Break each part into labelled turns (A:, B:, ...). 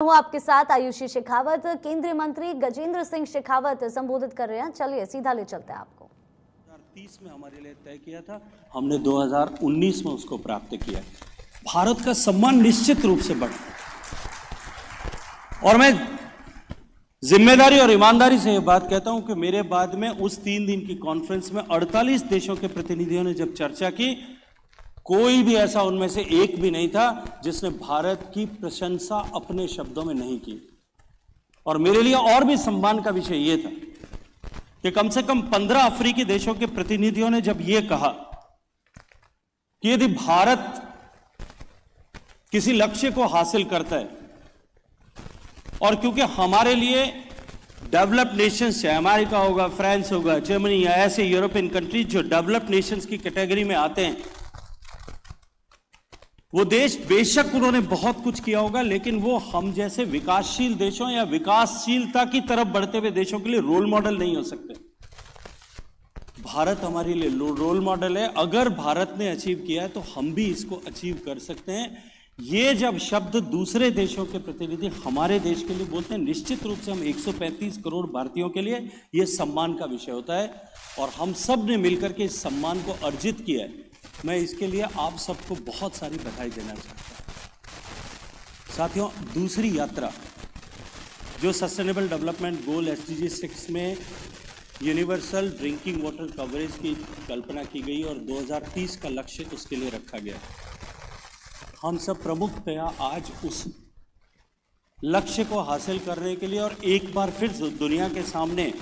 A: हूँ आपके साथ आयुषी शेखावत। केंद्रीय मंत्री गजेंद्र सिंह शेखावत संबोधित कर रहे हैं। चलिए सीधा ले चलते हैं आपको।
B: 2030 में हमारे लिए तय किया था, हमने 2019 में उसको प्राप्त किया। भारत का सम्मान निश्चित रूप से बढ़ा और मैं जिम्मेदारी और ईमानदारी से यह बात कहता हूं कि मेरे बाद में उस 3 दिन की कॉन्फ्रेंस में 48 देशों के प्रतिनिधियों ने जब चर्चा की, कोई भी ऐसा उनमें से एक भी नहीं था जिसने भारत की प्रशंसा अपने शब्दों में नहीं की। और मेरे लिए और भी सम्मान का विषय यह था कि कम से कम 15 अफ्रीकी देशों के प्रतिनिधियों ने जब यह कहा कि यदि भारत किसी लक्ष्य को हासिल करता है, और क्योंकि हमारे लिए डेवलप्ड नेशंस, चाहे अमेरिका होगा, फ्रांस होगा, जर्मनी या ऐसे यूरोपियन कंट्रीज जो डेवलप्ड नेशंस की कैटेगरी में आते हैं, वो देश बेशक उन्होंने बहुत कुछ किया होगा, लेकिन वो हम जैसे विकासशील देशों या विकासशीलता की तरफ बढ़ते हुए देशों के लिए रोल मॉडल नहीं हो सकते। भारत हमारे लिए रोल मॉडल है। अगर भारत ने अचीव किया है तो हम भी इसको अचीव कर सकते हैं। ये जब शब्द दूसरे देशों के प्रतिनिधि हमारे देश के लिए बोलते हैं, निश्चित रूप से हम 135 करोड़ भारतीयों के लिए यह सम्मान का विषय होता है और हम सब ने मिलकर के इस सम्मान को अर्जित किया है। मैं इसके लिए आप सबको बहुत सारी बधाई देना चाहता हूं। साथियों, दूसरी यात्रा जो सस्टेनेबल डेवलपमेंट गोल SDG 6 में यूनिवर्सल ड्रिंकिंग वाटर कवरेज की कल्पना की गई और 2030 का लक्ष्य उसके लिए रखा गया। हम सब प्रमुखतया आज उस लक्ष्य को हासिल करने के लिए और एक बार फिर दुनिया के सामने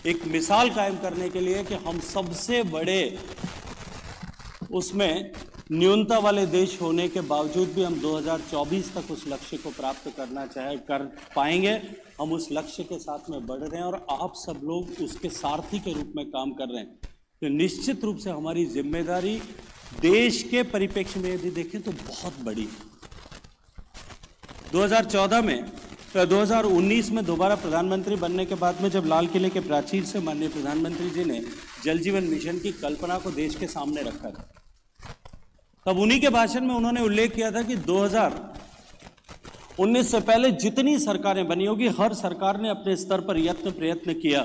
B: एक मिसाल कायम करने के लिए कि हम सबसे बड़े उसमें न्यूनता वाले देश होने के बावजूद भी हम 2024 तक उस लक्ष्य को प्राप्त कर पाएंगे। हम उस लक्ष्य के साथ में बढ़ रहे हैं और आप सब लोग उसके सारथी के रूप में काम कर रहे हैं। तो निश्चित रूप से हमारी जिम्मेदारी देश के परिप्रेक्ष्य में यदि देखें तो बहुत बड़ी है। 2019 में दोबारा प्रधानमंत्री बनने के बाद में जब लाल किले के प्राचीर से माननीय प्रधानमंत्री जी ने जल जीवन मिशन की कल्पना को देश के सामने रखा था, तब उन्हीं के भाषण में उन्होंने उल्लेख किया था कि 2019 से पहले जितनी सरकारें बनी होगी, हर सरकार ने अपने स्तर पर प्रयत्न किया,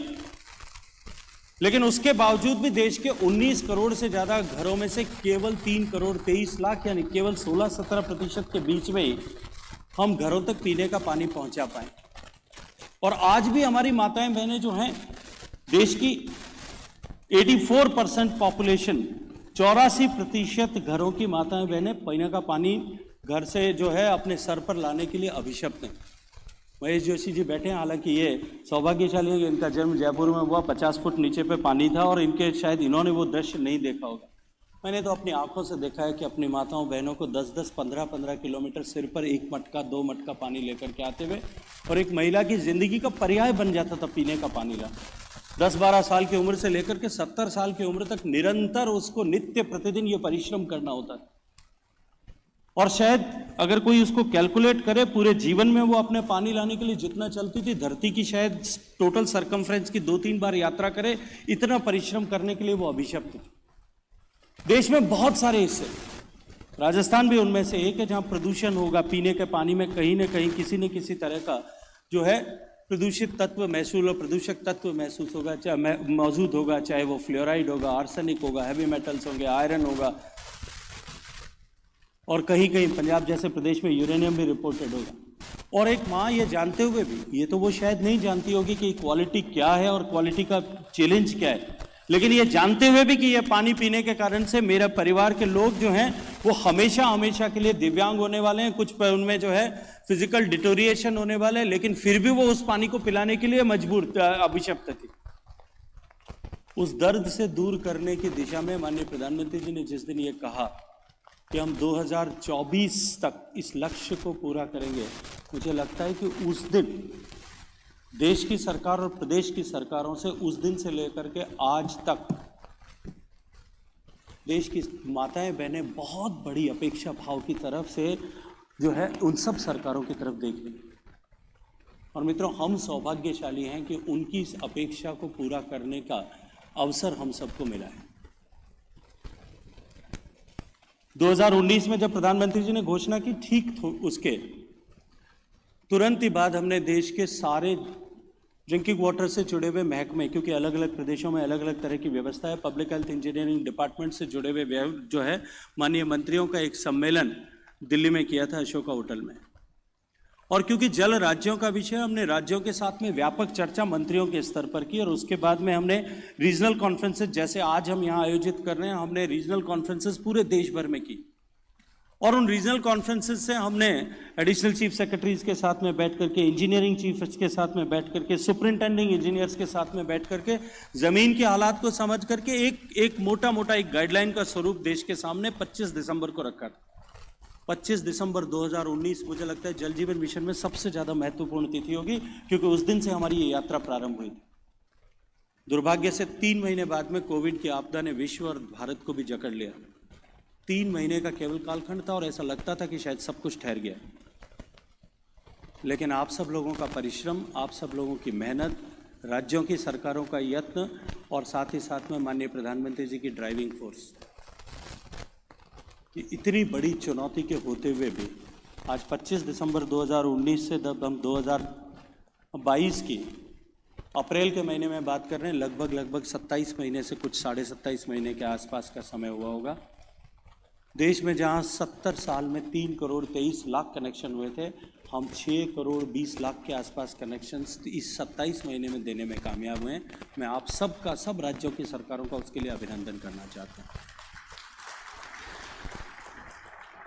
B: लेकिन उसके बावजूद भी देश के 19 करोड़ से ज्यादा घरों में से केवल 3 करोड़ 23 लाख यानी केवल 16-17% के बीच में ही हम घरों तक पीने का पानी पहुंचा पाए। और आज भी हमारी माताएं बहनें जो हैं, देश की 84% पॉपुलेशन, 84% घरों की माताएं बहनें पीने का पानी घर से जो है अपने सर पर लाने के लिए अभिशप्त हैं। महेश जोशी जी बैठे हैं, हालांकि ये सौभाग्यशाली है कि इनका जन्म जयपुर में हुआ, 50 फुट नीचे पे पानी था और इनके शायद इन्होंने वो दृश्य नहीं देखा होगा। मैंने तो अपनी आंखों से देखा है कि अपनी माताओं बहनों को 10-10, 15-15 किलोमीटर सिर पर 1 मटका 2 मटका पानी लेकर के आते हुए, और एक महिला की जिंदगी का पर्याय बन जाता था पीने का पानी लाना। 10-12 साल की उम्र से लेकर के 70 साल की उम्र तक निरंतर उसको नित्य प्रतिदिन ये परिश्रम करना होता था। और शायद अगर कोई उसको कैलकुलेट करे, पूरे जीवन में वो अपने पानी लाने के लिए जितना चलती थी, धरती की शायद टोटल सरकमफ्रेंस की 2-3 बार यात्रा करे, इतना परिश्रम करने के लिए वो अभिशप्त थी। देश में बहुत सारे हिस्से, राजस्थान भी उनमें से एक है, जहां प्रदूषण होगा, पीने के पानी में कहीं ना कहीं किसी न किसी तरह का जो है प्रदूषित तत्व महसूस और प्रदूषक तत्व महसूस होगा, चाहे मौजूद होगा, चाहे वो फ्लोराइड होगा, आर्सेनिक होगा, हैवी मेटल्स होंगे, आयरन होगा, और कहीं कहीं पंजाब जैसे प्रदेश में यूरेनियम भी रिपोर्टेड होगा। और एक माँ ये जानते हुए भी, ये तो वो शायद नहीं जानती होगी कि क्वालिटी क्या है और क्वालिटी का चैलेंज क्या है, लेकिन ये जानते हुए भी कि ये पानी पीने के कारण से मेरे परिवार के लोग जो हैं वो हमेशा हमेशा के लिए दिव्यांग होने वाले हैं, कुछ उनमें जो है फिजिकल डिटोरिएशन होने वाला है, लेकिन फिर भी वो उस पानी को पिलाने के लिए मजबूर अभिशप्त थी। उस दर्द से दूर करने की दिशा में माननीय प्रधानमंत्री जी ने जिस दिन ये कहा कि हम 2024 तक इस लक्ष्य को पूरा करेंगे, मुझे लगता है कि उस दिन देश की सरकार और प्रदेश की सरकारों से उस दिन से लेकर के आज तक देश की माताएं बहनें बहुत बड़ी अपेक्षा भाव की तरफ से जो है उन सब सरकारों की तरफ देख रही हैं। और मित्रों, हम सौभाग्यशाली हैं कि उनकी इस अपेक्षा को पूरा करने का अवसर हम सबको मिला है। 2019 में जब प्रधानमंत्री जी ने घोषणा की, ठीक उसके तुरंत ही बाद हमने देश के सारे ड्रिंकिंग वाटर से जुड़े हुए महकमे, क्योंकि अलग अलग प्रदेशों में अलग अलग तरह की व्यवस्था है, पब्लिक हेल्थ इंजीनियरिंग डिपार्टमेंट से जुड़े हुए जो है माननीय मंत्रियों का एक सम्मेलन दिल्ली में किया था अशोका होटल में। और क्योंकि जल राज्यों का विषय, हमने राज्यों के साथ में व्यापक चर्चा मंत्रियों के स्तर पर की और उसके बाद में हमने रीजनल कॉन्फ्रेंसेस, जैसे आज हम यहाँ आयोजित कर रहे हैं, हमने रीजनल कॉन्फ्रेंसेस पूरे देश भर में की। और उन रीजनल कॉन्फ्रेंसेस से हमने एडिशनल चीफ सेक्रेटरीज के साथ में बैठ करके, इंजीनियरिंग चीफ के साथ में बैठ करके, सुपरिंटेंडिंग इंजीनियर्स के साथ में बैठ करके, जमीन के हालात को समझ करके एक मोटा एक गाइडलाइन का स्वरूप देश के सामने 25 दिसंबर को रखा था। 25 दिसंबर 2019 मुझे लगता है जल जीवन मिशन में सबसे ज़्यादा महत्वपूर्ण तिथि होगी, क्योंकि उस दिन से हमारी ये यात्रा प्रारंभ हुई थी। दुर्भाग्य से 3 महीने बाद में कोविड की आपदा ने विश्व और भारत को भी जकड़ लिया। 3 महीने का केवल कालखंड था और ऐसा लगता था कि शायद सब कुछ ठहर गया। लेकिन आप सब लोगों का परिश्रम, आप सब लोगों की मेहनत, राज्यों की सरकारों का यत्न और साथ ही साथ में माननीय प्रधानमंत्री जी की ड्राइविंग फोर्स, कि इतनी बड़ी चुनौती के होते हुए भी आज 25 दिसंबर 2019 से जब हम 2022 की अप्रैल के महीने में बात कर रहे हैं, लगभग 27 महीने से कुछ 27.5 महीने के आसपास का समय हुआ होगा। देश में जहां 70 साल में 3 करोड़ 23 लाख कनेक्शन हुए थे, हम 6 करोड़ 20 लाख के आसपास कनेक्शंस इस 27 महीने में देने में कामयाब हुए हैं। मैं आप सबका, सब राज्यों की सरकारों का उसके लिए अभिनंदन करना चाहता हूँ।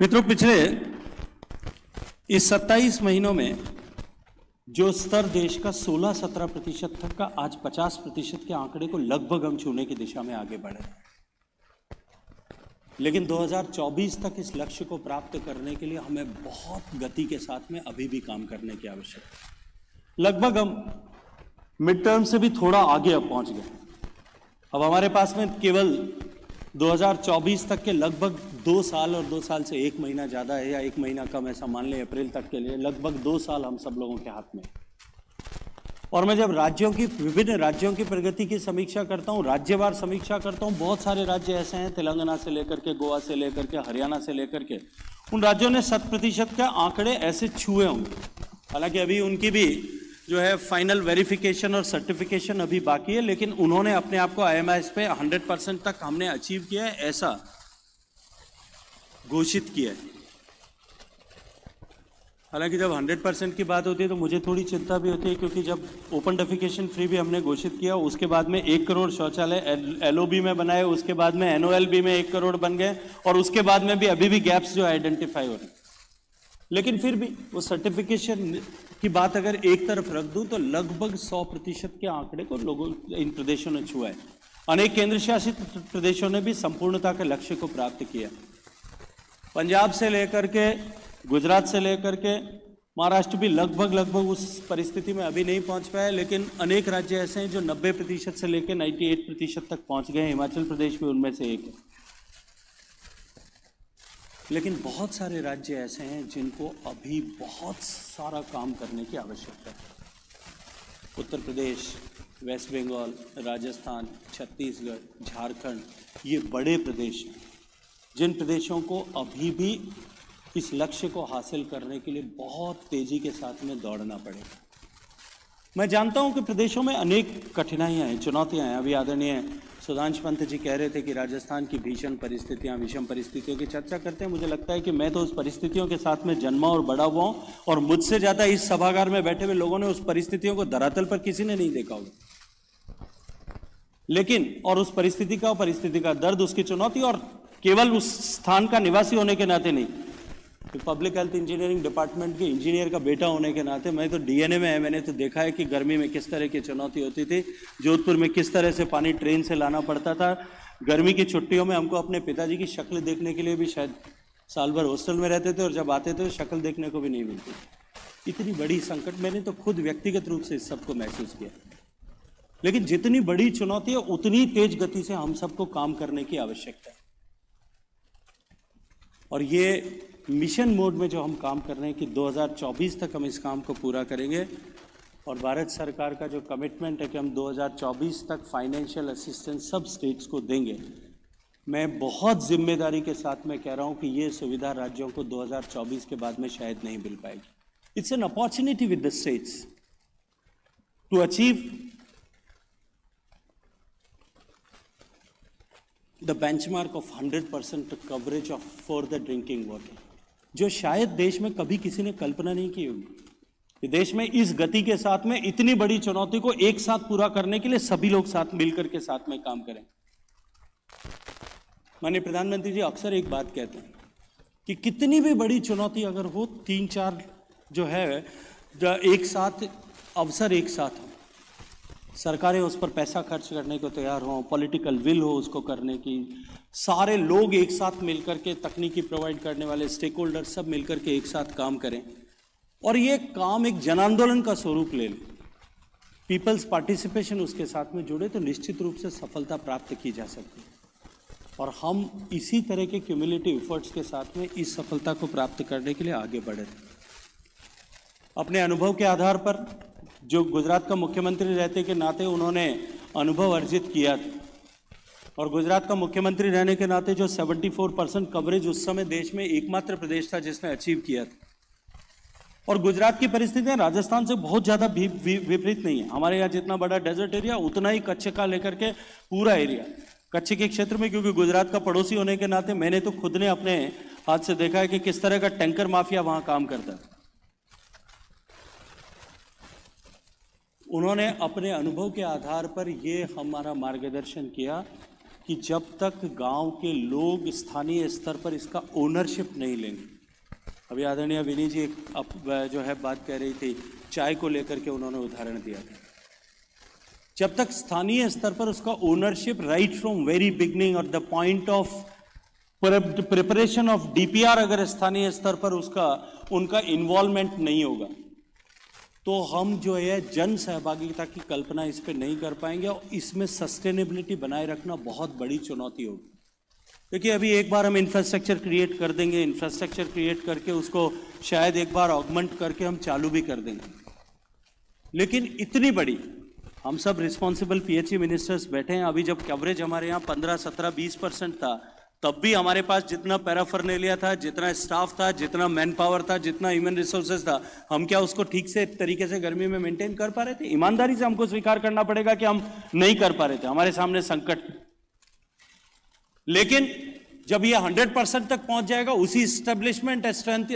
B: मित्रों, पिछले इस 27 महीनों में जो स्तर देश का 16-17% तक का, आज 50% के आंकड़े को लगभग हम छूने की दिशा में आगे बढ़े। लेकिन 2024 तक इस लक्ष्य को प्राप्त करने के लिए हमें बहुत गति के साथ में अभी भी काम करने की आवश्यकता है। लगभग हम मिड टर्म से भी थोड़ा आगे अब पहुंच गए। अब हमारे पास में केवल 2024 तक के लगभग 2 साल और 2 साल से 1 महीना ज़्यादा है या 1 महीना कम, ऐसा मान लें, अप्रैल तक के लिए लगभग 2 साल हम सब लोगों के हाथ में। और मैं जब विभिन्न राज्यों की प्रगति की समीक्षा करता हूँ, राज्यवार समीक्षा करता हूँ, बहुत सारे राज्य ऐसे हैं, तेलंगाना से लेकर के, गोवा से लेकर के, हरियाणा से लेकर के, उन राज्यों ने 100% के आंकड़े ऐसे छुए होंगे। हालांकि अभी उनकी भी जो है फाइनल वेरिफिकेशन और सर्टिफिकेशन अभी बाकी है, लेकिन उन्होंने अपने आप को IMS पे 100% तक हमने अचीव किया है, ऐसा घोषित किया है। हालांकि जब 100% की बात होती है तो मुझे थोड़ी चिंता भी होती है, क्योंकि जब ओपन डेफिकेशन फ्री भी हमने घोषित किया, उसके बाद में 1 करोड़ शौचालय LOB में बनाए, उसके बाद में NOLB में 1 करोड़ बन गए, और उसके बाद में भी अभी भी गैप्स जो आइडेंटिफाई हो रहे हैं। लेकिन फिर भी वो सर्टिफिकेशन की बात अगर एक तरफ रख दूं तो लगभग 100% के आंकड़े को लोगों, इन प्रदेशों ने छुआ है। अनेक केंद्र शासित प्रदेशों ने भी संपूर्णता के लक्ष्य को प्राप्त किया। पंजाब से लेकर के, गुजरात से लेकर के, महाराष्ट्र भी लगभग उस परिस्थिति में अभी नहीं पहुंच पाया, लेकिन अनेक राज्य ऐसे हैं जो 90% से लेकर 98% तक पहुंच गए। हिमाचल प्रदेश भी उनमें से एक है। लेकिन बहुत सारे राज्य ऐसे हैं जिनको अभी बहुत सारा काम करने की आवश्यकता है। उत्तर प्रदेश, वेस्ट बंगाल, राजस्थान, छत्तीसगढ़, झारखंड, ये बड़े प्रदेश हैं, जिन प्रदेशों को अभी भी इस लक्ष्य को हासिल करने के लिए बहुत तेजी के साथ में दौड़ना पड़ेगा। मैं जानता हूं कि प्रदेशों में अनेक कठिनाइयां हैं, चुनौतियां हैं। अभी आदरणीय सुधांश पंत जी कह रहे थे कि राजस्थान की भीषण परिस्थितियां, विषम परिस्थितियों की चर्चा करते हैं। मुझे लगता है कि मैं तो उस परिस्थितियों के साथ में जन्मा और बड़ा हुआ हूं, और मुझसे ज़्यादा इस सभागार में बैठे हुए लोगों ने उस परिस्थितियों को धरातल पर किसी ने नहीं देखा होगा। लेकिन और उस परिस्थिति का दर्द, उसकी चुनौती, और केवल उस स्थान का निवासी होने के नाते नहीं, तो पब्लिक हेल्थ इंजीनियरिंग डिपार्टमेंट के इंजीनियर का बेटा होने के नाते मैं तो DNA में है। मैंने तो देखा है कि गर्मी में किस तरह की चुनौती होती थी, जोधपुर में किस तरह से पानी ट्रेन से लाना पड़ता था। गर्मी की छुट्टियों में हमको अपने पिताजी की शक्ल देखने के लिए भी शायद साल भर हॉस्टल में रहते थे, और जब आते थे तो शक्ल देखने को भी नहीं मिलती। इतनी बड़ी संकट मैंने तो खुद व्यक्तिगत रूप से इस सबको महसूस किया। लेकिन जितनी बड़ी चुनौती है, उतनी तेज गति से हम सबको काम करने की आवश्यकता है। और ये मिशन मोड में जो हम काम कर रहे हैं कि 2024 तक हम इस काम को पूरा करेंगे, और भारत सरकार का जो कमिटमेंट है कि हम 2024 तक फाइनेंशियल असिस्टेंस सब स्टेट्स को देंगे, मैं बहुत जिम्मेदारी के साथ में कह रहा हूं कि ये सुविधा राज्यों को 2024 के बाद में शायद नहीं मिल पाएगी। It's an opportunity with the states to achieve the benchmark of 100% coverage of for the drinking water, जो शायद देश में कभी किसी ने कल्पना नहीं की होगी कि देश में इस गति के साथ में इतनी बड़ी चुनौती को एक साथ पूरा करने के लिए सभी लोग साथ मिलकर के साथ में काम करें। माननीय प्रधानमंत्री जी अक्सर एक बात कहते हैं कि कितनी भी बड़ी चुनौती अगर हो, 3-4 जो है एक साथ अवसर एक साथ हो, सरकारें उस पर पैसा खर्च करने को तैयार हो, पॉलिटिकल विल हो उसको करने की, सारे लोग एक साथ मिलकर के, तकनीकी प्रोवाइड करने वाले स्टेक होल्डर सब मिलकर के एक साथ काम करें और ये काम एक जन आंदोलन का स्वरूप ले ले, पीपल्स पार्टिसिपेशन उसके साथ में जुड़े तो निश्चित रूप से सफलता प्राप्त की जा सकती है। और हम इसी तरह के क्यूमुलेटिव एफर्ट्स के साथ में इस सफलता को प्राप्त करने के लिए आगे बढ़े थे। अपने अनुभव के आधार पर जो गुजरात का मुख्यमंत्री रहते के नाते उन्होंने अनुभव अर्जित किया था और गुजरात का मुख्यमंत्री रहने के नाते जो 74% कवरेज उस समय देश में एकमात्र प्रदेश था जिसने अचीव किया था। और गुजरात की परिस्थितियां राजस्थान से बहुत ज़्यादा विपरीत नहीं है। हमारे यहाँ जितना बड़ा डेजर्ट एरिया उतना ही कच्छ का लेकर के पूरा एरिया कच्छ के क्षेत्र में, क्योंकि गुजरात का पड़ोसी होने के नाते मैंने तो खुद ने अपने हाथ से देखा है कि किस तरह का टैंकर माफिया वहां काम करता है। उन्होंने अपने अनुभव के आधार पर ये हमारा मार्गदर्शन किया कि जब तक गांव के लोग स्थानीय स्तर पर इसका ओनरशिप नहीं लेंगे, अभी आदरणीय विनी जी जो है बात कह रही थी चाय को लेकर के, उन्होंने उदाहरण दिया था, जब तक स्थानीय स्तर पर उसका ownership right from very beginning और the point of preparation of DPR अगर स्थानीय स्तर पर उनका इन्वॉल्वमेंट नहीं होगा तो हम जो है जन सहभागिता की कल्पना इस पे नहीं कर पाएंगे और इसमें सस्टेनेबिलिटी बनाए रखना बहुत बड़ी चुनौती होगी। देखिए अभी एक बार हम इंफ्रास्ट्रक्चर क्रिएट कर देंगे, इंफ्रास्ट्रक्चर क्रिएट करके उसको शायद एक बार ऑगमेंट करके हम चालू भी कर देंगे, लेकिन इतनी बड़ी, हम सब रिस्पॉन्सिबल पीएचई मिनिस्टर्स बैठे हैं, अभी जब कवरेज हमारे यहाँ 15, 17, 20% था तब भी हमारे पास जितना पैराफर्नेलिया था, जितना स्टाफ था, जितना मैन पावर था, जितना ह्यूमन रिसोर्सेज था, हम क्या उसको ठीक से तरीके से गर्मी में मेंटेन कर पा रहे थे? ईमानदारी से हमको स्वीकार करना पड़ेगा कि हम नहीं कर पा रहे थे, हमारे सामने संकट। लेकिन जब ये 100% तक पहुंच जाएगा उसी स्टेब्लिशमेंट स्ट्रेंथ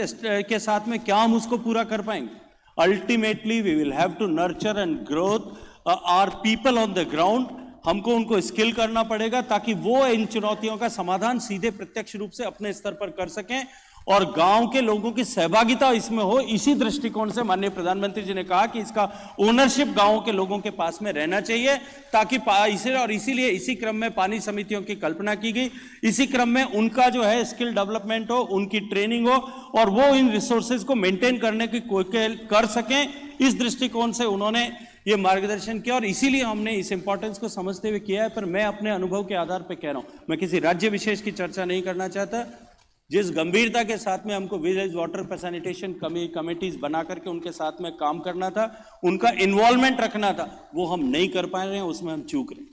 B: के साथ में क्या हम उसको पूरा कर पाएंगे? Ultimately we will have to nurture and growth our people on the ground. हमको उनको स्किल करना पड़ेगा ताकि वो इन चुनौतियों का समाधान सीधे प्रत्यक्ष रूप से अपने स्तर पर कर सकें और गांव के लोगों की सहभागिता इसमें हो। इसी दृष्टिकोण से माननीय प्रधानमंत्री जी ने कहा कि इसका ओनरशिप गांवों के लोगों के पास में रहना चाहिए ताकि इसीलिए इसी क्रम में पानी समितियों की कल्पना की गई, इसी क्रम में उनका जो है स्किल डेवलपमेंट हो, उनकी ट्रेनिंग हो और वो इन रिसोर्सेज को मेंटेन करने की कर सकें। इस दृष्टिकोण से उन्होंने ये मार्गदर्शन किया और इसीलिए हमने इस इंपॉर्टेंस को समझते हुए किया है। पर मैं अपने अनुभव के आधार पर कह रहा हूं, मैं किसी राज्य विशेष की चर्चा नहीं करना चाहता। जिस गंभीरता के साथ में हमको विलेज वाटर सैनिटेशन कमेटीज बना करके उनके साथ में काम करना था, उनका इन्वॉल्वमेंट रखना था, वो हम नहीं कर पा रहे हैं, उसमें हम चूक रहे हैं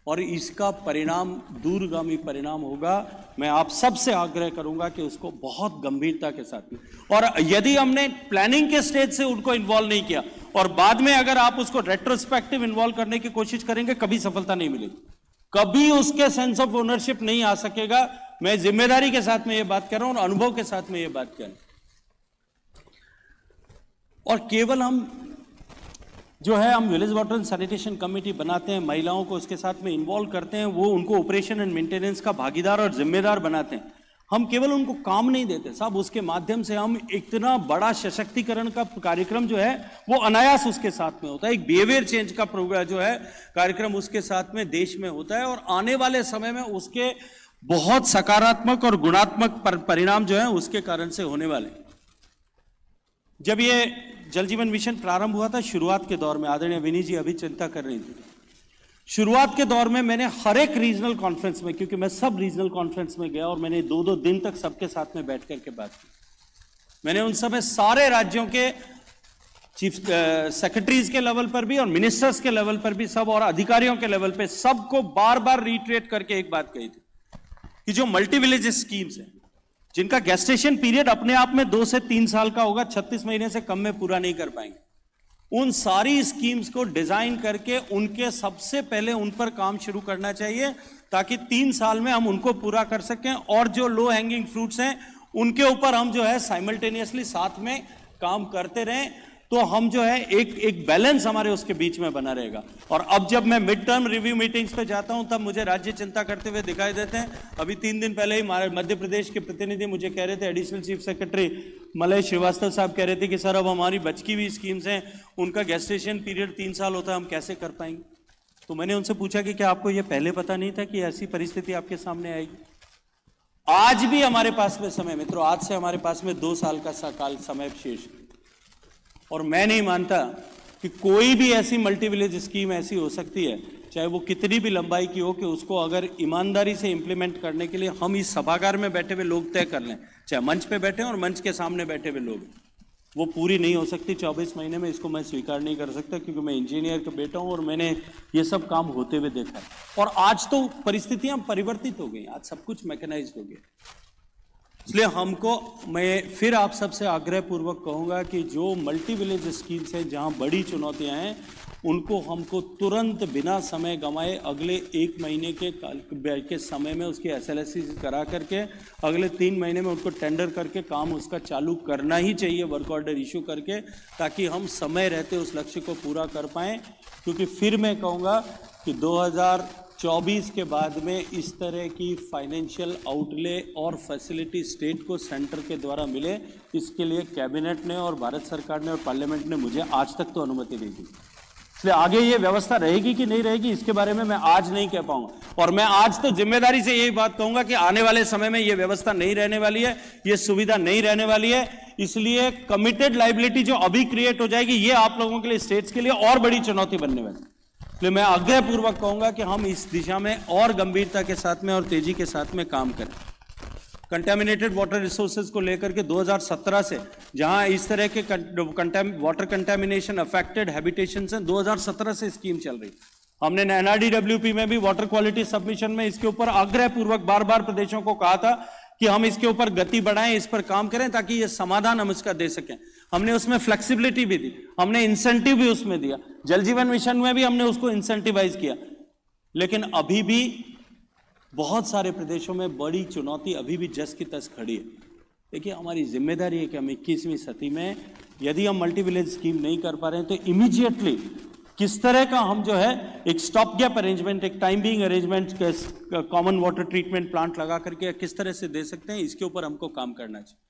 B: और इसका परिणाम दूरगामी परिणाम होगा। मैं आप सबसे आग्रह करूंगा कि उसको बहुत गंभीरता के साथ में, और यदि हमने प्लानिंग के स्टेज से उनको इन्वॉल्व नहीं किया और बाद में अगर आप उसको रेट्रोस्पेक्टिव इन्वॉल्व करने की कोशिश करेंगे, कभी सफलता नहीं मिलेगी, कभी उसके सेंस ऑफ ओनरशिप नहीं आ सकेगा। मैं जिम्मेदारी के साथ में ये बात कर रहा हूं और अनुभव के साथ में ये बात कर रहा हूं। और केवल हम जो है हम village water and sanitation committee बनाते हैं, महिलाओं को उसके साथ में इन्वॉल्व करते हैं, वो उनको ऑपरेशन एंड मेंटेनेंस का भागीदार और जिम्मेदार बनाते हैं। हम केवल उनको काम नहीं देते साहब, उसके माध्यम से हम इतना बड़ा सशक्तिकरण का कार्यक्रम जो है वो अनायास उसके साथ में होता है। एक बिहेवियर चेंज का प्रोग्राम जो है कार्यक्रम उसके साथ में देश में होता है और आने वाले समय में उसके बहुत सकारात्मक और गुणात्मक परिणाम जो है उसके कारण से होने वाले। जब ये जल जीवन मिशन प्रारंभ हुआ था शुरुआत के दौर में, आदरणीय विनी जी अभी चिंता कर रही थी, शुरुआत के दौर में मैंने हर एक रीजनल कॉन्फ्रेंस में, क्योंकि मैं सब रीजनल कॉन्फ्रेंस में गया और मैंने 2-2 दिन तक सबके साथ में बैठ करके बात की। मैंने उन समय सारे राज्यों के चीफ सेक्रेटरीज के लेवल पर भी और मिनिस्टर्स के लेवल पर भी सब और अधिकारियों के लेवल पर सबको बार बार रिट्रेट करके एक बात कही थी कि जो मल्टी विलेज स्कीम्स है जिनका गेस्टेशन पीरियड अपने आप में 2 से 3 साल का होगा, 36 महीने से कम में पूरा नहीं कर पाएंगे। उन सारी स्कीम्स को डिजाइन करके उनके सबसे पहले उन पर काम शुरू करना चाहिए, ताकि 3 साल में हम उनको पूरा कर सकें, और जो लो हैंगिंग फ्रूट्स हैं उनके ऊपर हम जो है साइमल्टेनियसली साथ में काम करते रहें, तो हम जो है एक बैलेंस हमारे उसके बीच में बना रहेगा। और अब जब मैं मिड टर्म रिव्यू मीटिंग्स पे जाता हूं तब मुझे राज्य चिंता करते हुए दिखाई देते हैं। अभी 3 दिन पहले ही मध्य प्रदेश के प्रतिनिधि मुझे कह रहे थे, additional chief secretary Malay Srivastava साहब कह रहे थे कि सर अब हमारी बचकी हुई स्कीम्स हैं, उनका गेस्टेशन पीरियड 3 साल होता है, हम कैसे कर पाएंगे। तो मैंने उनसे पूछा कि क्या आपको यह पहले पता नहीं था कि ऐसी परिस्थिति आपके सामने आएगी। आज भी हमारे पास में समय, मित्रों, आज से हमारे पास में 2 साल का काल समय शेष, और मैं नहीं मानता कि कोई भी ऐसी मल्टी विलेज स्कीम ऐसी हो सकती है, चाहे वो कितनी भी लंबाई की हो, कि उसको अगर ईमानदारी से इंप्लीमेंट करने के लिए हम इस सभागार में बैठे हुए लोग तय कर लें, चाहे मंच पे बैठे और मंच के सामने बैठे हुए लोग, वो पूरी नहीं हो सकती 24 महीने में। इसको मैं स्वीकार नहीं कर सकता, क्योंकि मैं इंजीनियर का बेटा हूं और मैंने ये सब काम होते हुए देखा है। और आज तो परिस्थितियां परिवर्तित हो गई, आज सब कुछ मैकेनाइज्ड हो गया। इसलिए हमको, मैं फिर आप सबसे आग्रह पूर्वक कहूंगा कि जो मल्टी विलेज स्कीम्स हैं, जहां बड़ी चुनौतियां हैं, उनको हमको तुरंत बिना समय गंवाए अगले 1 महीने के समय में उसकी SLSC करा करके अगले 3 महीने में उनको टेंडर करके काम उसका चालू करना ही चाहिए, वर्क ऑर्डर इशू करके, ताकि हम समय रहते उस लक्ष्य को पूरा कर पाएं। क्योंकि फिर मैं कहूँगा कि 2024 के बाद में इस तरह की फाइनेंशियल आउटले और फैसिलिटी स्टेट को सेंटर के द्वारा मिले, इसके लिए कैबिनेट ने और भारत सरकार ने और पार्लियामेंट ने मुझे आज तक तो अनुमति नहीं दी। इसलिए आगे ये व्यवस्था रहेगी कि नहीं रहेगी, इसके बारे में मैं आज नहीं कह पाऊंगा। और मैं आज तो जिम्मेदारी से यही बात कहूंगा कि आने वाले समय में ये व्यवस्था नहीं रहने वाली है, ये सुविधा नहीं रहने वाली है। इसलिए कमिटेड लायबिलिटी जो अभी क्रिएट हो जाएगी, ये आप लोगों के लिए, स्टेट्स के लिए और बड़ी चुनौती बनने वाली है। इसलिए मैं आग्रहपूर्वक कहूंगा कि हम इस दिशा में और गंभीरता के साथ में और तेजी के साथ में काम करें। कंटेमिनेटेड वाटर रिसोर्सेज को लेकर के 2017 से, जहां इस तरह के वाटर कंटेमिनेशन अफेक्टेड हैबिटेशन हैं, 2017 से स्कीम चल रही। हमने NRDWP में भी वाटर क्वालिटी सबमिशन में इसके ऊपर आग्रहपूर्वक बार बार प्रदेशों को कहा था कि हम इसके ऊपर गति बढ़ाएं, इस पर काम करें, ताकि ये समाधान हम इसका दे सकें। हमने उसमें फ्लेक्सिबिलिटी भी दी, हमने इंसेंटिव भी उसमें दिया, जल जीवन मिशन में भी हमने उसको इंसेंटिवाइज किया। लेकिन अभी भी बहुत सारे प्रदेशों में बड़ी चुनौती अभी भी जस की तस खड़ी है। देखिए, हमारी जिम्मेदारी है कि हम 21वीं सदी में यदि हम मल्टी विलेज स्कीम नहीं कर पा रहे हैं, तो इमीडिएटली किस तरह का हम जो है एक स्टॉप गैप अरेंजमेंट, एक time being arrangement, common water treatment plant लगा करके किस तरह से दे सकते हैं, इसके ऊपर हमको काम करना चाहिए।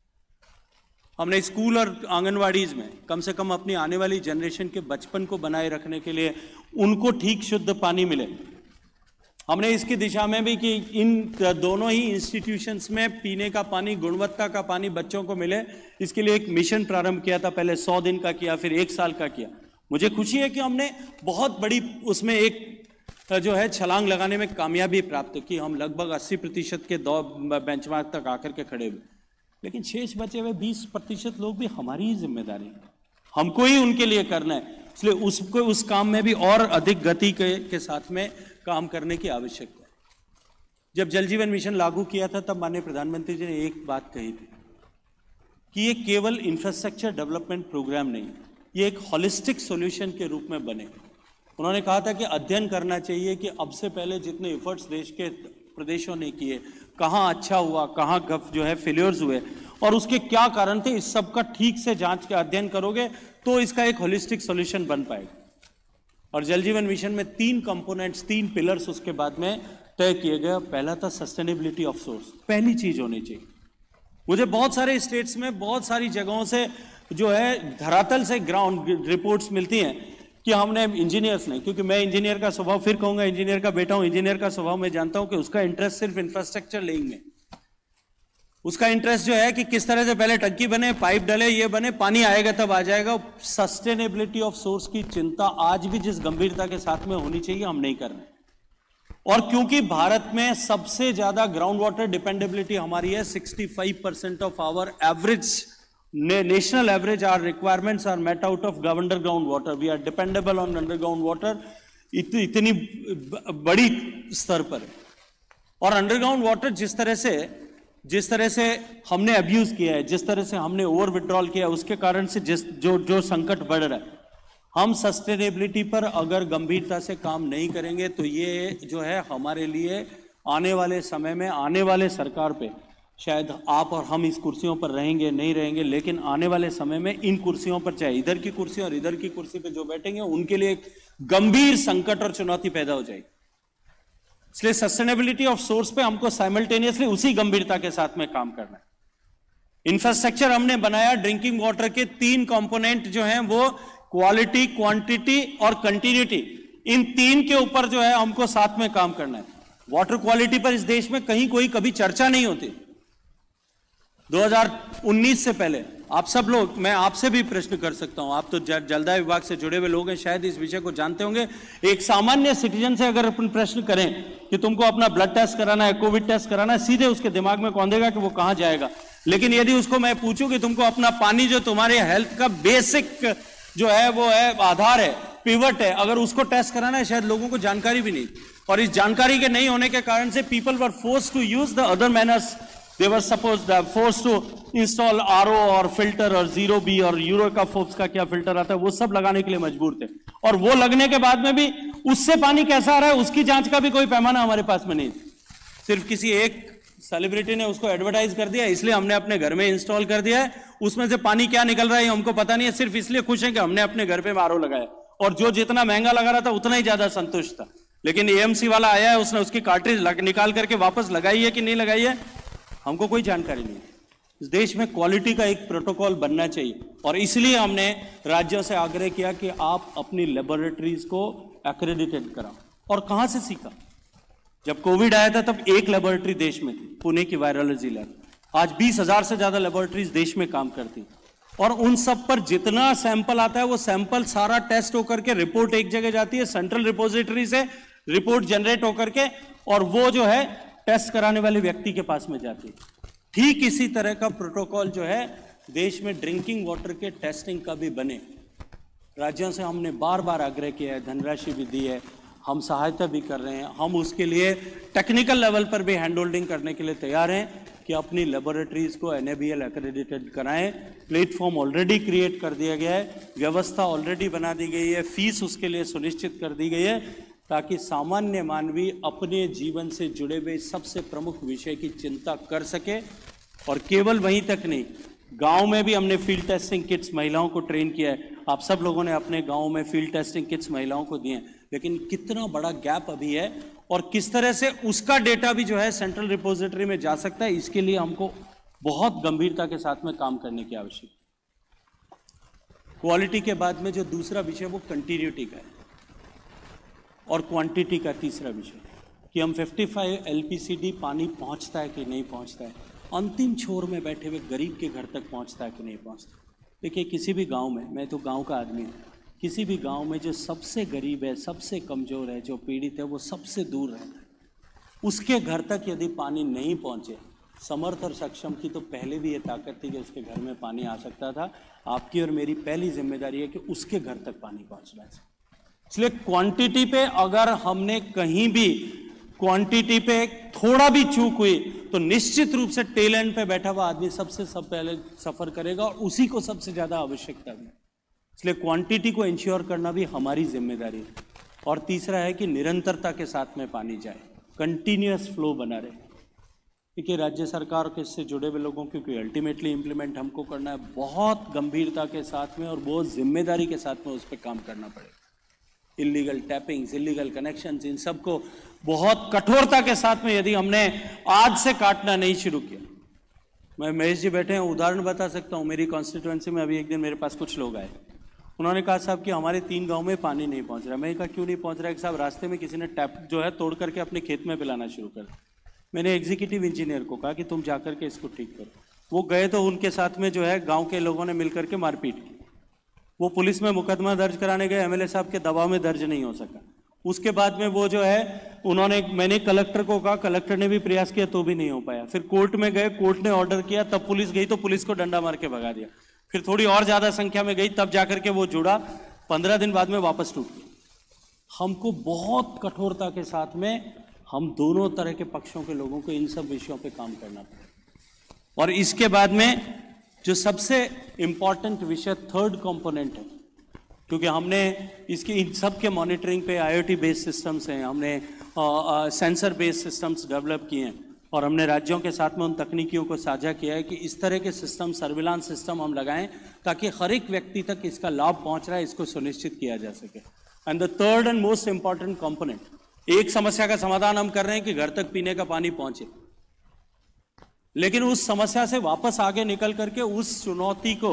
B: हमने स्कूल और आंगनवाड़ीज में कम से कम अपनी आने वाली जनरेशन के बचपन को बनाए रखने के लिए उनको ठीक शुद्ध पानी मिले, हमने इसकी दिशा में भी कि इन दोनों ही इंस्टीट्यूशंस में पीने का पानी, गुणवत्ता का पानी बच्चों को मिले, इसके लिए एक मिशन प्रारंभ किया था। पहले 100 दिन का किया, फिर 1 साल का किया। मुझे खुशी है कि हमने बहुत बड़ी उसमें एक जो है छलांग लगाने में कामयाबी प्राप्त की। हम लगभग 80% के बेंचमार्क तक आकर के खड़े हुए। लेकिन शेष बचे हुए 20% लोग भी हमारी ही जिम्मेदारी है, हमको ही उनके लिए करना है। इसलिए उसको उस काम में भी और अधिक गति के साथ में काम करने की आवश्यकता है। जब जल जीवन मिशन लागू किया था तब माननीय प्रधानमंत्री जी ने एक बात कही थी कि ये केवल इंफ्रास्ट्रक्चर डेवलपमेंट प्रोग्राम नहीं, ये एक होलिस्टिक सॉल्यूशन के रूप में बने। उन्होंने कहा था कि अध्ययन करना चाहिए कि अब से पहले जितने एफर्ट्स देश के प्रदेशों ने किए, कहाँ अच्छा हुआ, कहाँ जो है फेलियर्स हुए और उसके क्या कारण थे, इस सब का ठीक से जांच के अध्ययन करोगे तो इसका एक होलिस्टिक सॉल्यूशन बन पाएगा। और जल जीवन मिशन में 3 कंपोनेंट्स, 3 पिलर्स उसके बाद में तय किए गए। पहला था सस्टेनेबिलिटी ऑफ सोर्स, पहली चीज होनी चाहिए। मुझे बहुत सारे स्टेट्स में बहुत सारी जगहों से जो है धरातल से ग्राउंड रिपोर्ट्स मिलती हैं कि हमने इंजीनियर्स ने, क्योंकि मैं इंजीनियर का स्वभाव, फिर कहूंगा इंजीनियर का बेटा हूं, इंजीनियर का स्वभाव मैं जानता हूं कि उसका इंटरेस्ट सिर्फ इंफ्रास्ट्रक्चर लेइंग में, उसका इंटरेस्ट जो है कि किस तरह से पहले टंकी बने, पाइप डले, ये बने, पानी आएगा तब आ जाएगा। सस्टेनेबिलिटी ऑफ सोर्स की चिंता आज भी जिस गंभीरता के साथ में होनी चाहिए हम नहीं कर रहे। और क्योंकि भारत में सबसे ज्यादा ग्राउंड वाटर डिपेंडेबिलिटी हमारी है, 65% of our average national average are requirements are met out of underground water, we are dependable on underground water, इतनी बड़ी स्तर पर है। और अंडरग्राउंड वाटर जिस तरह से जिस तरह से हमने अब्यूज किया है, जिस तरह से हमने ओवर विड्रॉल किया है, उसके कारण से जो संकट बढ़ रहा है, हम सस्टेनेबिलिटी पर अगर गंभीरता से काम नहीं करेंगे तो ये जो है हमारे लिए आने वाले समय में, आने वाले सरकार पे, शायद आप और हम इस कुर्सियों पर रहेंगे नहीं रहेंगे, लेकिन आने वाले समय में इन कुर्सियों पर, चाहे इधर की कुर्सी और इधर की कुर्सी पे जो बैठेंगे, उनके लिए एक गंभीर संकट और चुनौती पैदा हो जाएगी। इसलिए सस्टेनेबिलिटी ऑफ सोर्स पे हमको साइमल्टेनियसली उसी गंभीरता के साथ में काम करना है। इंफ्रास्ट्रक्चर हमने बनाया, ड्रिंकिंग वाटर के 3 कंपोनेंट जो हैं वो क्वालिटी, क्वांटिटी और कंटिन्यूटी, इन 3 के ऊपर जो है हमको साथ में काम करना है। वाटर क्वालिटी पर इस देश में कहीं कोई कभी चर्चा नहीं होती। 2019 से पहले आप सब लोग, मैं आपसे भी प्रश्न कर सकता हूं, आप तो जलदाय विभाग से जुड़े हुए लोग हैं, शायद इस विषय को जानते होंगे। एक सामान्य सिटीजन से अगर अपन प्रश्न करें कि तुमको अपना ब्लड टेस्ट कराना है, कोविड टेस्ट कराना है, सीधे उसके दिमाग में कौंधेगा कि वो कहां जाएगा। लेकिन यदि उसको मैं पूछूं कि तुमको अपना पानी, जो तुम्हारे हेल्थ का बेसिक जो है वो है, आधार है, पिवट है, अगर उसको टेस्ट कराना है, शायद लोगों को जानकारी भी नहीं। और इस जानकारी के नहीं होने के कारण से people were forced to use the other manners. They were supposed forced to install RO और फिल्टर और 0B और यूरो का फोप्स का क्या फिल्टर आता है, वो सब लगाने के लिए मजबूर थे। और वो लगने के बाद में भी उससे पानी कैसा आ रहा है उसकी जांच का भी कोई पैमाना हमारे पास में नहीं। सिर्फ किसी एक सेलिब्रिटी ने उसको एडवर्टाइज कर दिया, इसलिए हमने अपने घर में इंस्टॉल कर दिया है। उसमें से पानी क्या निकल रहा है हमको पता नहीं है, सिर्फ इसलिए खुश है कि हमने अपने घर पे RO लगाया। और जो जितना महंगा लगा रहा था उतना ही ज्यादा संतुष्ट था। लेकिन AMC वाला आया है, उसने उसकी कार्ट्रिज निकाल करके वापस लगाई है कि नहीं लगाई है, हमको कोई जानकारी नहीं। इस देश में क्वालिटी का एक प्रोटोकॉल बनना चाहिए, और इसलिए हमने राज्यों से आग्रह किया कि आप अपनी लेबोरेटरीज को एक्रेडिटेड कराओ। और कहां से सीखा? जब कोविड आया था तब एक लेबोरेटरी देश में थी, पुणे की वायरोलॉजी लैब। आज 20,000 से ज्यादा लेबोरेटरीज देश में काम करती, और उन सब पर जितना सैंपल आता है वो सैंपल सारा टेस्ट होकर के रिपोर्ट एक जगह जाती है, सेंट्रल रिपोजिटरी से रिपोर्ट जनरेट होकर के, और वो जो है टेस्ट कराने वाले व्यक्ति के पास में जाती है। ठीक इसी तरह का प्रोटोकॉल जो है देश में ड्रिंकिंग वाटर के टेस्टिंग का भी बने। राज्यों से हमने बार बार आग्रह किया है, धनराशि भी दी है, हम सहायता भी कर रहे हैं, हम उसके लिए टेक्निकल लेवल पर भी हैंड होल्डिंग करने के लिए तैयार हैं कि अपनी लेबोरेटरीज को NABL एक्रेडिटेड कराएं। प्लेटफॉर्म ऑलरेडी क्रिएट कर दिया गया है, व्यवस्था ऑलरेडी बना दी गई है, फीस उसके लिए सुनिश्चित कर दी गई है, ताकि सामान्य मानवी अपने जीवन से जुड़े हुए सबसे प्रमुख विषय की चिंता कर सके। और केवल वहीं तक नहीं, गांव में भी हमने फील्ड टेस्टिंग किट्स महिलाओं को ट्रेन किया है। आप सब लोगों ने अपने गांव में फील्ड टेस्टिंग किट्स महिलाओं को दिए हैं, लेकिन कितना बड़ा गैप अभी है, और किस तरह से उसका डेटा भी जो है सेंट्रल रिपोजिटरी में जा सकता है, इसके लिए हमको बहुत गंभीरता के साथ में काम करने की आवश्यकता। क्वालिटी के बाद में जो दूसरा विषय वो कंटिन्यूटी का है, और क्वांटिटी का तीसरा विषय कि हम 55 LPCD पानी पहुंचता है कि नहीं पहुंचता है, अंतिम छोर में बैठे हुए गरीब के घर तक पहुंचता है कि नहीं पहुंचता। देखिए, किसी भी गांव में, मैं तो गांव का आदमी हूँ, किसी भी गांव में जो सबसे गरीब है, सबसे कमज़ोर है, जो पीड़ित है, वो सबसे दूर रहता है, उसके घर तक यदि पानी नहीं पहुंचे, समर्थ और सक्षम की तो पहले भी ये ताकत थी कि उसके घर में पानी आ सकता था। आपकी और मेरी पहली जिम्मेदारी है कि उसके घर तक पानी पहुँचना है। इसलिए क्वांटिटी पे अगर हमने कहीं भी क्वांटिटी पे थोड़ा भी चूक हुई तो निश्चित रूप से टेल एंड पे बैठा हुआ आदमी सबसे पहले सफर करेगा, और उसी को सबसे ज्यादा आवश्यकता है। इसलिए क्वांटिटी को इंश्योर करना भी हमारी जिम्मेदारी है। और तीसरा है कि निरंतरता के साथ में पानी जाए, कंटिन्यूअस फ्लो बना रहे। क्योंकि राज्य सरकार के इससे जुड़े हुए लोगों, क्योंकि अल्टीमेटली इंप्लीमेंट हमको करना है, बहुत गंभीरता के साथ में और बहुत जिम्मेदारी के साथ में उस पर काम करना पड़ेगा। इलीगल टैपिंग्स, इलीगल कनेक्शंस, इन सबको बहुत कठोरता के साथ में यदि हमने आज से काटना नहीं शुरू किया। मैं महेश जी बैठे हैं, उदाहरण बता सकता हूँ। मेरी कॉन्स्टिट्यूएंसी में अभी एक दिन मेरे पास कुछ लोग आए, उन्होंने कहा साहब कि हमारे 3 गांव में पानी नहीं पहुंच रहा। मैंने कहा क्यों नहीं पहुंच रहा है? साहब रास्ते में किसी ने टैप जो है तोड़ करके अपने खेत में पिलाना शुरू कर दिया। मैंने एग्जीक्यूटिव इंजीनियर को कहा कि तुम जाकर के इसको ठीक करो। वो गए तो उनके साथ में जो है गाँव के लोगों ने मिलकर के मारपीट की। वो पुलिस में मुकदमा दर्ज कराने गए, MLA साहब के दबाव में दर्ज नहीं हो सका। उसके बाद में वो जो है मैंने कलेक्टर को कहा, कलेक्टर ने भी प्रयास किया तो भी नहीं हो पाया। फिर कोर्ट में गए, कोर्ट ने ऑर्डर किया, तब पुलिस गई तो पुलिस को डंडा मार के भगा दिया। फिर थोड़ी और ज्यादा संख्या में गई, तब जाकर के वो जुड़ा, 15 दिन बाद में वापस टूट गया। हमको बहुत कठोरता के साथ में हम दोनों तरह के पक्षों के लोगों को इन सब विषयों पे काम करना पड़ेगा। और इसके बाद में जो सबसे इंपॉर्टेंट विषय थर्ड कंपोनेंट है, क्योंकि हमने इसकी इन सब के मॉनिटरिंग पे IoT बेस्ड सिस्टम्स हैं, हमने सेंसर बेस्ड सिस्टम्स डेवलप किए हैं और हमने राज्यों के साथ में उन तकनीकियों को साझा किया है कि इस तरह के सिस्टम, सर्विलांस सिस्टम हम लगाएं ताकि हर एक व्यक्ति तक इसका लाभ पहुंच रहा है, इसको सुनिश्चित किया जा सके। And the third and most important component, एक समस्या का समाधान हम कर रहे हैं कि घर तक पीने का पानी पहुंचे, लेकिन उस समस्या से वापस आगे निकल करके उस चुनौती को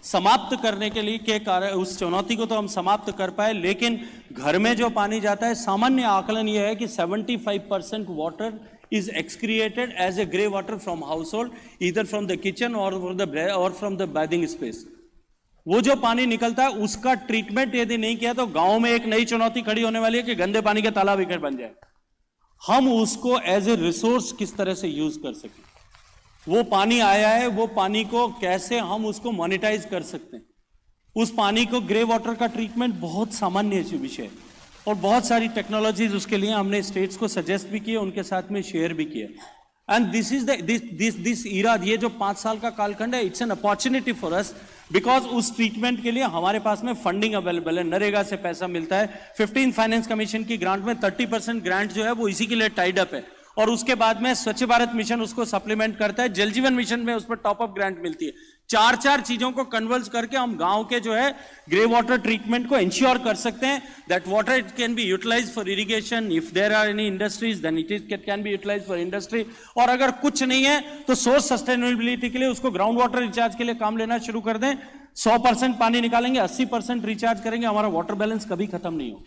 B: समाप्त करने के लिए के कारण, उस चुनौती को तो हम समाप्त कर पाए, लेकिन घर में जो पानी जाता है, सामान्य आकलन यह है कि 75% water is excreted as a grey water from household, either from the kitchen or from the bathing space. वो जो पानी निकलता है उसका ट्रीटमेंट यदि नहीं किया तो गांव में एक नई चुनौती खड़ी होने वाली है कि गंदे पानी के तालाब इकट्ठे बन जाए। हम उसको एज ए रिसोर्स किस तरह से यूज कर सकें, वो पानी आया है, वो पानी को कैसे हम उसको मोनेटाइज कर सकते हैं। उस पानी को ग्रे वाटर का ट्रीटमेंट बहुत सामान्य विषय है और बहुत सारी टेक्नोलॉजीज उसके लिए हमने स्टेट्स को सजेस्ट भी किए, उनके साथ में शेयर भी किए। And this is this era, ये जो 5 साल का कालखंड है, it's an opportunity for us, because उस ट्रीटमेंट के लिए हमारे पास में फंडिंग अवेलेबल है, नरेगा से पैसा मिलता है, 15 फाइनेंस कमीशन की ग्रांट में 30% ग्रांट जो है वो इसी के लिए टाइड अप है, और उसके बाद में स्वच्छ भारत मिशन उसको सप्लीमेंट करता है, जल जीवन मिशन में उस पर टॉप अप ग्रांट मिलती है। 4 चीजों को कन्वर्ज करके हम गांव के जो है ग्रे वाटर ट्रीटमेंट को इंश्योर कर सकते हैं, that water it can be utilise for irrigation, if there are any industries then it can be utilise for industry, और अगर कुछ नहीं है तो सोर्स सस्टेनेबिलिटी के लिए उसको ग्राउंड वाटर रिचार्ज के लिए काम लेना शुरू कर दें। 100% पानी निकालेंगे, 80% रिचार्ज करेंगे, हमारा वाटर बैलेंस कभी खत्म नहीं हो।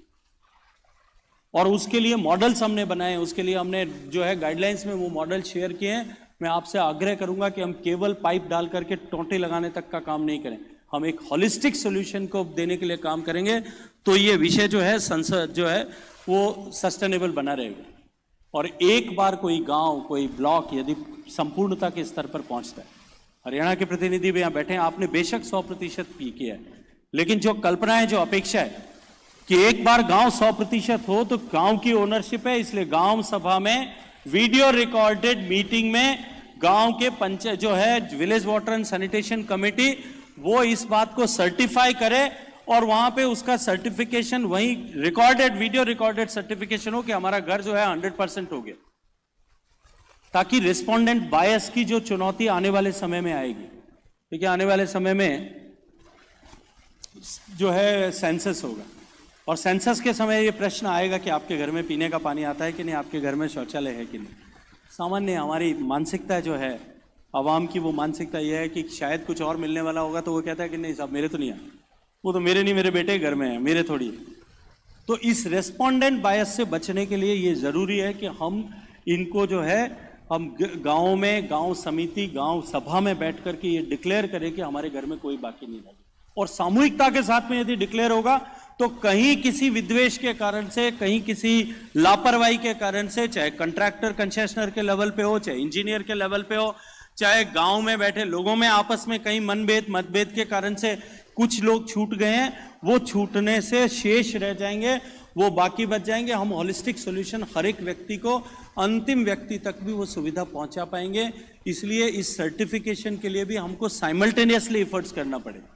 B: और उसके लिए मॉडल्स हमने बनाए, उसके लिए हमने जो है गाइडलाइंस में वो मॉडल शेयर किए हैं। मैं आपसे आग्रह करूंगा कि हम केवल पाइप डाल करके टोंटे लगाने तक का काम नहीं करें, हम एक होलिस्टिक सॉल्यूशन को देने के लिए काम करेंगे, तो ये विषय जो है संसद जो है वो सस्टेनेबल बना रहेगा। और एक बार कोई गांव, कोई ब्लॉक यदि संपूर्णता के स्तर पर पहुंचता है, हरियाणा के प्रतिनिधि भी यहाँ बैठे हैं, आपने बेशक 100% किया है, लेकिन जो कल्पना है, जो अपेक्षा है कि एक बार गांव 100% हो तो गांव की ओनरशिप है, इसलिए गांव सभा में वीडियो रिकॉर्डेड मीटिंग में गांव के पंचायत जो है village water and sanitation committee वो इस बात को सर्टिफाई करे और वहां पे उसका सर्टिफिकेशन वही रिकॉर्डेड, वीडियो रिकॉर्डेड सर्टिफिकेशन हो कि हमारा घर जो है 100% हो गया, ताकि रिस्पोंडेंट बायस की जो चुनौती आने वाले समय में आएगी, देखिए आने वाले समय में जो है सेंसस होगा और सेंसस के समय ये प्रश्न आएगा कि आपके घर में पीने का पानी आता है कि नहीं, आपके घर में शौचालय है कि नहीं। सामान्य हमारी मानसिकता जो है आवाम की, वो मानसिकता ये है कि शायद कुछ और मिलने वाला होगा तो वो कहता है कि नहीं साहब मेरे तो नहीं है, वो तो मेरे नहीं, मेरे बेटे घर में है, मेरे थोड़ी है। तो इस रेस्पोंडेंट बायस से बचने के लिए ये जरूरी है कि हम इनको जो है हम गाँव में, गाँव समिति, गाँव सभा में बैठ कर के ये डिक्लेयर करें कि हमारे घर में कोई बाकी नहीं रहा। और सामूहिकता के साथ में यदि डिक्लेयर होगा तो कहीं किसी विद्वेष के कारण से, कहीं किसी लापरवाही के कारण से, चाहे कंट्रैक्टर कंसेशनर के लेवल पे हो, चाहे इंजीनियर के लेवल पे हो, चाहे गांव में बैठे लोगों में आपस में कहीं मतभेद के कारण से कुछ लोग छूट गए हैं, वो छूटने से शेष रह जाएंगे, वो बाकी बच जाएंगे। हम होलिस्टिक सॉल्यूशन हर एक व्यक्ति को, अंतिम व्यक्ति तक भी वो सुविधा पहुंचा पाएंगे। इसलिए इस सर्टिफिकेशन के लिए भी हमको साइमल्टेनियसली एफर्ट्स करना पड़ेगा।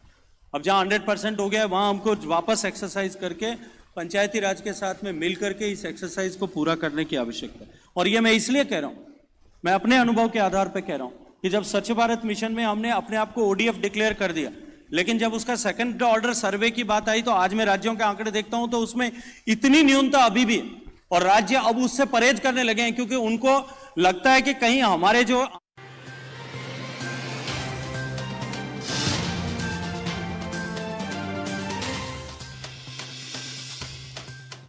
B: अब जहां 100% हो गया है वहां हमको वापस एक्सरसाइज करके पंचायती राज के साथ में मिल करके इस एक्सरसाइज को पूरा करने की आवश्यकता है। और ये मैं इसलिए कह रहा हूं, मैं अपने अनुभव के आधार पर कह रहा हूं कि जब स्वच्छ भारत मिशन में हमने अपने आप को ODF डिक्लेयर कर दिया, लेकिन जब उसका सेकंड ऑर्डर सर्वे की बात आई तो आज मैं राज्यों के आंकड़े देखता हूं तो उसमें इतनी न्यूनता अभी भी, और राज्य अब उससे परहेज करने लगे हैं क्योंकि उनको लगता है कि कहीं हमारे जो